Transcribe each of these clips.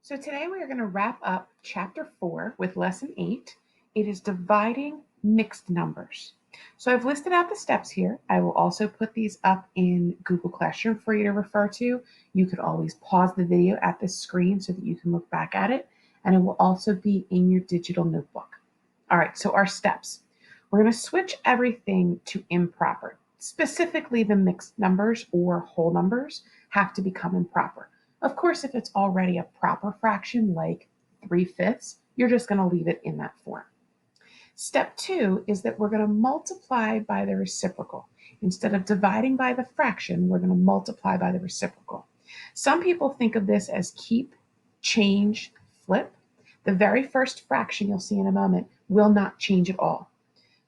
So today we are going to wrap up chapter 4 with lesson 8. It is dividing mixed numbers. So I've listed out the steps here. I will also put these up in Google Classroom for you to refer to. You could always pause the video at this screen so that you can look back at it, and it will also be in your digital notebook. All right, so our steps. We're going to switch everything to improper. Specifically, the mixed numbers or whole numbers have to become improper. Of course, if it's already a proper fraction like 3/5, you're just going to leave it in that form. Step 2 is that we're going to multiply by the reciprocal. Instead of dividing by the fraction, we're going to multiply by the reciprocal. Some people think of this as keep, change, flip. The very first fraction you'll see in a moment will not change at all.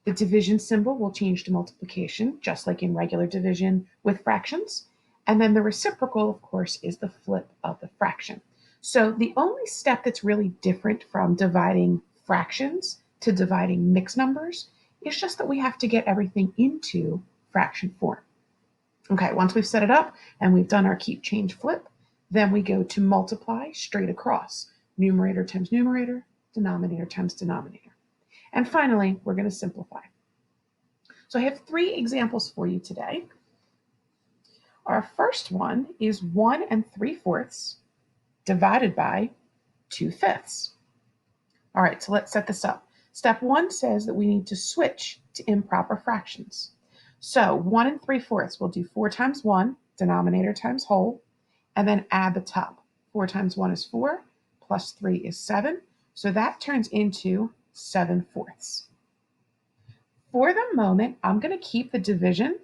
The division symbol will change to multiplication, just like in regular division with fractions. And then the reciprocal, of course, is the flip of the fraction. So the only step that's really different from dividing fractions to dividing mixed numbers is just that we have to get everything into fraction form. Okay, once we've set it up and we've done our keep, change, flip, then we go to multiply straight across. Numerator times numerator, denominator times denominator. And finally, we're going to simplify. So I have 3 examples for you today. Our first one is 1 3/4 divided by 2/5. All right, so let's set this up. Step 1 says that we need to switch to improper fractions. So 1 3/4, we'll do 4 times 1, denominator times whole, and then add the top. 4 times 1 is 4, plus 3 is 7. So that turns into 7/4. For the moment, I'm going to keep the division.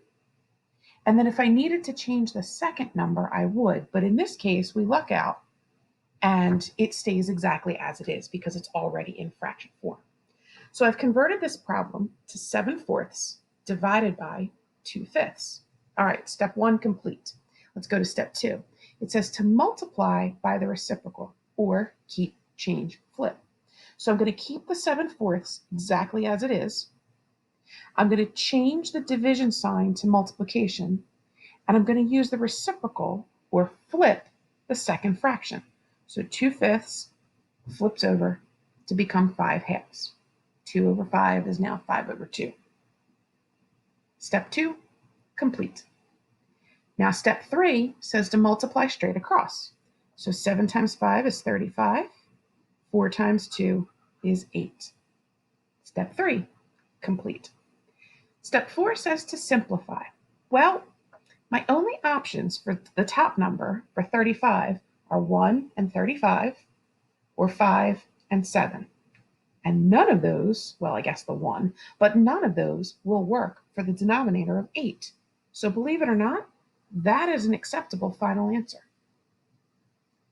And then if I needed to change the second number, I would. But in this case, we luck out and it stays exactly as it is because it's already in fraction form. So I've converted this problem to 7/4 divided by 2/5. All right, step 1 complete. Let's go to step 2. It says to multiply by the reciprocal or keep, change, flip. So I'm going to keep the 7/4 exactly as it is. I'm going to change the division sign to multiplication, and I'm going to use the reciprocal or flip the second fraction. So 2/5 flips over to become 5/2. 2 over 5 is now 5 over 2. Step 2, complete. Now step 3 says to multiply straight across. So 7 times 5 is 35. 4 times 2 is 8. Step 3, complete. Step 4 says to simplify. Well, my only options for the top number for 35 are 1 and 35 or 5 and 7. And none of those, well, I guess the 1, but none of those will work for the denominator of 8. So believe it or not, that is an acceptable final answer.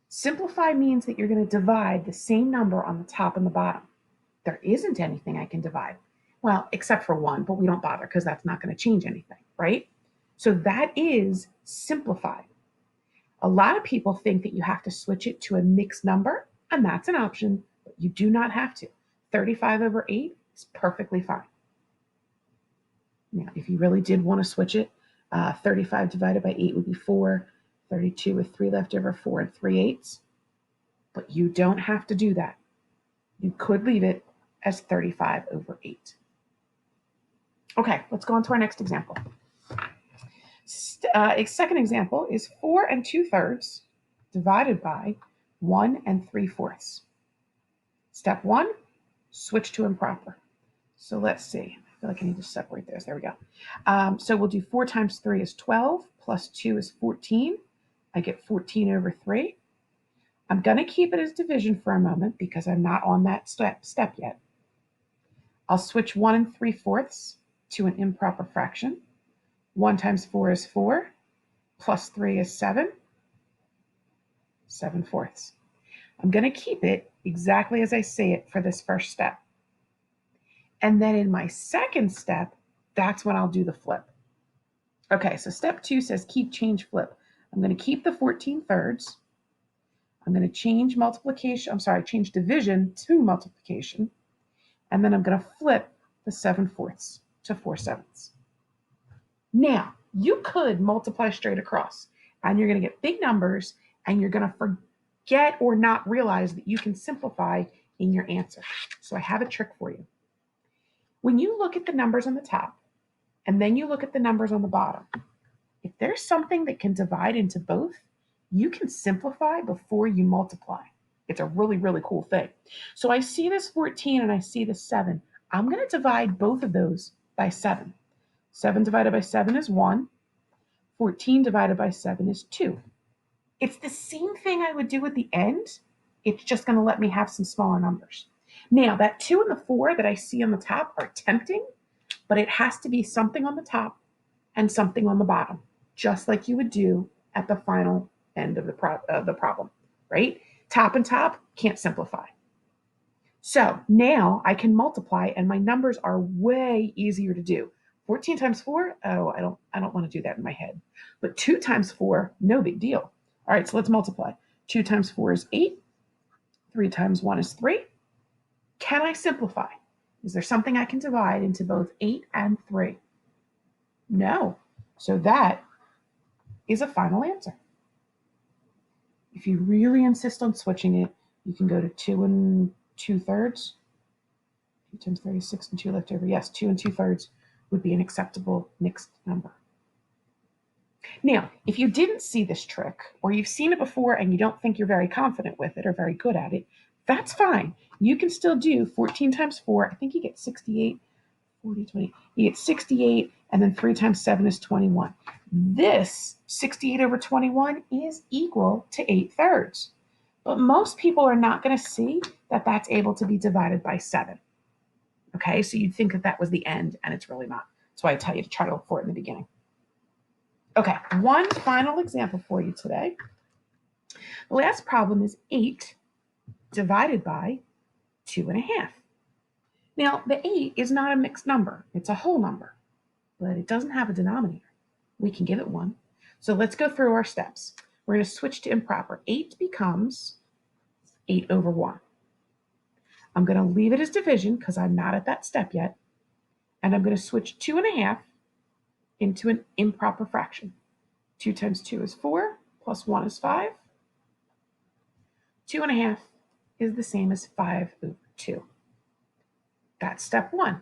Simplify means that you're going to divide the same number on the top and the bottom. There isn't anything I can divide. Well, except for 1, but we don't bother because that's not going to change anything, right? So that is simplified. A lot of people think that you have to switch it to a mixed number, and that's an option, but you do not have to. 35 over 8 is perfectly fine. Now, if you really did want to switch it, 35 divided by 8 would be 4, 32 with 3 left over, 4 3/8. But you don't have to do that. You could leave it as 35 over 8. Okay, let's go on to our next example. Second example is 4 2/3 divided by 1 3/4. Step 1, switch to improper. So let's see. I feel like I need to separate those. There we go. So we'll do 4 times 3 is 12, plus 2 is 14. I get 14 over 3. I'm going to keep it as division for a moment because I'm not on that step yet. I'll switch 1 3/4 to an improper fraction. 1 times 4 is 4, plus 3 is 7, 7/4. I'm going to keep it exactly as I say it for this first step. And then in my second step, that's when I'll do the flip. Okay, so step 2 says keep, change, flip. I'm going to keep the 14/3. I'm going to change change division to multiplication. And then I'm going to flip the 7/4 to 4/7. Now, you could multiply straight across, and you're going to get big numbers, and you're going to get or not realize that you can simplify in your answer. So I have a trick for you. When you look at the numbers on the top and then you look at the numbers on the bottom, if there's something that can divide into both, you can simplify before you multiply. It's a really, really cool thing. So I see this 14 and I see this 7. I'm going to divide both of those by 7. 7 divided by 7 is 1. 14 divided by 7 is 2. It's the same thing I would do at the end. It's just going to let me have some smaller numbers. Now, that 2 and the 4 that I see on the top are tempting, but it has to be something on the top and something on the bottom, just like you would do at the final end of the problem, right? Top and top can't simplify. So now I can multiply and my numbers are way easier to do. 14 times 4, oh, I don't want to do that in my head. But 2 times 4, no big deal. All right, so let's multiply. 2 times 4 is 8. 3 times 1 is 3. Can I simplify? Is there something I can divide into both 8 and 3? No. So that is a final answer. If you really insist on switching it, you can go to 2 2/3. 2 times 36 and 2 left over. Yes, 2 2/3 would be an acceptable mixed number. Now, if you didn't see this trick, or you've seen it before and you don't think you're very confident with it or very good at it, that's fine. You can still do 14 times 4. I think you get 68. 40, 20. You get 68, and then 3 times 7 is 21. This 68 over 21 is equal to 8/3. But most people are not going to see that that's able to be divided by 7. Okay, so you'd think that that was the end, and it's really not. That's why I tell you to try to look for it in the beginning. Okay, one final example for you today. The last problem is 8 divided by 2.5. Now, the 8 is not a mixed number. It's a whole number, but it doesn't have a denominator. We can give it 1. So let's go through our steps. We're going to switch to improper. 8 becomes 8 over 1. I'm going to leave it as division because I'm not at that step yet. And I'm going to switch 2.5 into an improper fraction. 2 times 2 is 4, plus 1 is 5. 2.5 is the same as 5 over 2. That's step 1.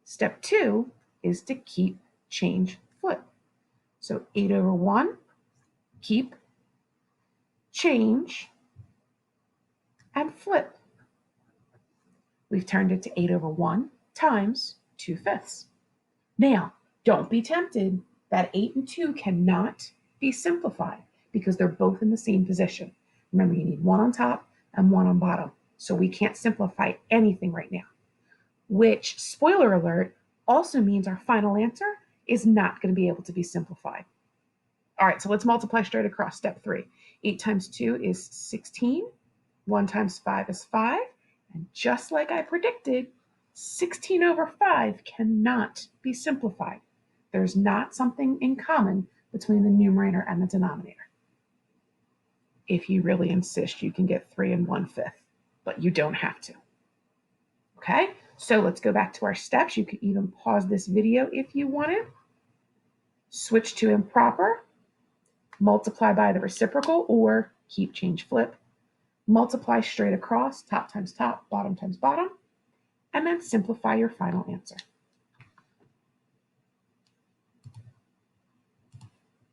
Step 2 is to keep, change, flip. So 8 over 1, keep, change, and flip. We've turned it to 8 over 1 times 2/5. Now, don't be tempted. That 8 and 2 cannot be simplified because they're both in the same position. Remember, you need one on top and one on bottom. So we can't simplify anything right now, which, spoiler alert, also means our final answer is not going to be able to be simplified. All right, so let's multiply straight across. Step 3. 8 times 2 is 16. 1 times 5 is 5. And just like I predicted, 16 over 5 cannot be simplified. There's not something in common between the numerator and the denominator. If you really insist, you can get 3 1/5, but you don't have to. Okay, so let's go back to our steps. You could even pause this video if you wanted. Switch to improper. Multiply by the reciprocal, or keep, change, flip. Multiply straight across, top times top, bottom times bottom, and then simplify your final answer.